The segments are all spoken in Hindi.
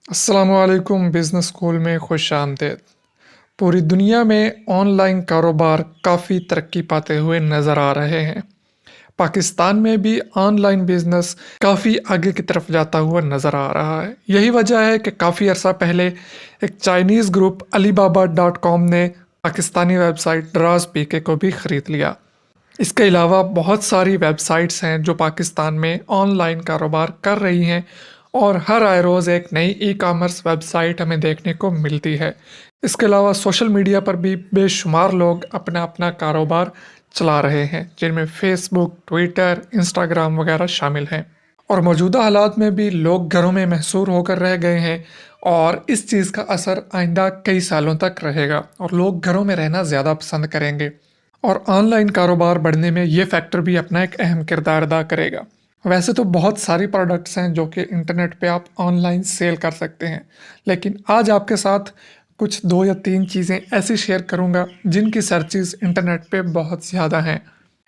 अस्सलामुअलैकुम बिज़नेस स्कूल में खुश आमदीद। पूरी दुनिया में ऑनलाइन कारोबार काफ़ी तरक्की पाते हुए नज़र आ रहे हैं। पाकिस्तान में भी ऑनलाइन बिज़नेस काफ़ी आगे की तरफ जाता हुआ नज़र आ रहा है। यही वजह है कि काफ़ी अर्सा पहले एक Chinese group Alibaba dot com ने पाकिस्तानी वेबसाइट ड्राज पीके को भी ख़रीद लिया। इसके अलावा बहुत सारी वेबसाइट्स हैं जो पाकिस्तान में ऑनलाइन कारोबार कर रही हैं और हर आए रोज़ एक नई ई कॉमर्स वेबसाइट हमें देखने को मिलती है। इसके अलावा सोशल मीडिया पर भी बेशुमार लोग अपना अपना कारोबार चला रहे हैं, जिनमें फेसबुक, ट्विटर, इंस्टाग्राम वगैरह शामिल हैं। और मौजूदा हालात में भी लोग घरों में महसूर होकर रह गए हैं और इस चीज़ का असर आइंदा कई सालों तक रहेगा और लोग घरों में रहना ज़्यादा पसंद करेंगे। और ऑनलाइन कारोबार बढ़ने में ये फैक्टर भी अपना एक अहम किरदार अदा करेगा। वैसे तो बहुत सारी प्रोडक्ट्स हैं जो कि इंटरनेट पे आप ऑनलाइन सेल कर सकते हैं, लेकिन आज आपके साथ कुछ 2 या 3 चीज़ें ऐसी शेयर करूंगा जिनकी सर्चेज़ इंटरनेट पे बहुत ज़्यादा हैं।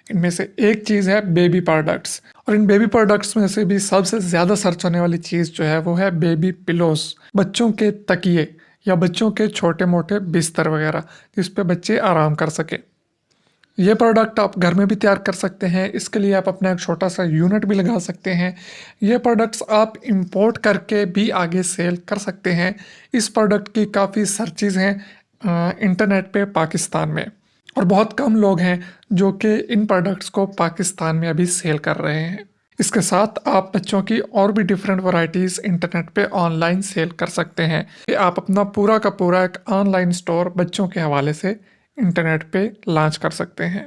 इनमें से एक चीज़ है बेबी प्रोडक्ट्स, और इन बेबी प्रोडक्ट्स में से भी सबसे ज़्यादा सर्च होने वाली चीज़ जो है वो है बेबी पिलोस, बच्चों के तकिए या बच्चों के छोटे मोटे बिस्तर वगैरह जिस पे बच्चे आराम कर सकें। ये प्रोडक्ट आप घर में भी तैयार कर सकते हैं। इसके लिए आप अपना एक छोटा सा यूनिट भी लगा सकते हैं। ये प्रोडक्ट्स आप इंपोर्ट करके भी आगे सेल कर सकते हैं। इस प्रोडक्ट की काफ़ी सर्चेज़ हैं इंटरनेट पे पाकिस्तान में, और बहुत कम लोग हैं जो कि इन प्रोडक्ट्स को पाकिस्तान में अभी सेल कर रहे हैं। इसके साथ आप बच्चों की और भी डिफरेंट वैरायटीज़ इंटरनेट पे ऑनलाइन सेल कर सकते हैं कि आप अपना पूरा का पूरा एक ऑनलाइन स्टोर बच्चों के हवाले से इंटरनेट पे लॉन्च कर सकते हैं।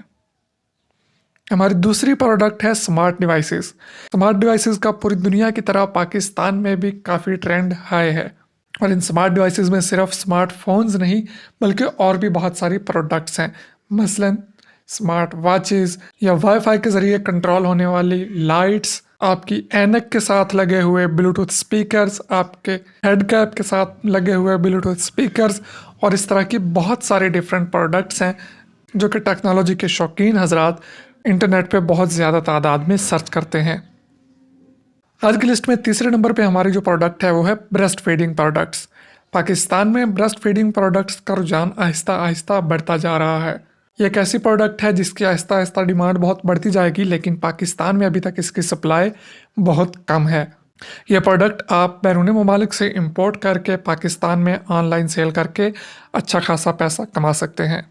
हमारी दूसरी प्रोडक्ट है स्मार्ट डिवाइसेस। स्मार्ट डिवाइसेस का पूरी दुनिया की तरह पाकिस्तान में भी काफ़ी ट्रेंड हाई है, और इन स्मार्ट डिवाइसेस में सिर्फ स्मार्टफोन्स नहीं बल्कि और भी बहुत सारी प्रोडक्ट्स हैं। मसलन स्मार्ट वॉचेस या वाईफाई के ज़रिए कंट्रोल होने वाली लाइट्स, आपकी ऐनक के साथ लगे हुए ब्लूटूथ स्पीकर्स, आपके हेड कैप के साथ लगे हुए ब्लूटूथ स्पीकर्स, और इस तरह की बहुत सारे डिफरेंट प्रोडक्ट्स हैं जो कि टेक्नोलॉजी के शौकीन हजरात इंटरनेट पे बहुत ज़्यादा तादाद में सर्च करते हैं। आज की लिस्ट में तीसरे नंबर पे हमारी जो प्रोडक्ट है वो है ब्रेस्ट फीडिंग प्रोडक्ट्स। पाकिस्तान में ब्रेस्ट फीडिंग प्रोडक्ट्स का रुझान आहिस्ता आहिस्ता बढ़ता जा रहा है। ये एक ऐसी प्रोडक्ट है जिसकी आहिस्ता आहिस्ता डिमांड बहुत बढ़ती जाएगी, लेकिन पाकिस्तान में अभी तक इसकी सप्लाई बहुत कम है। यह प्रोडक्ट आप बैरून ममालिक से इंपोर्ट करके पाकिस्तान में ऑनलाइन सेल करके अच्छा खासा पैसा कमा सकते हैं।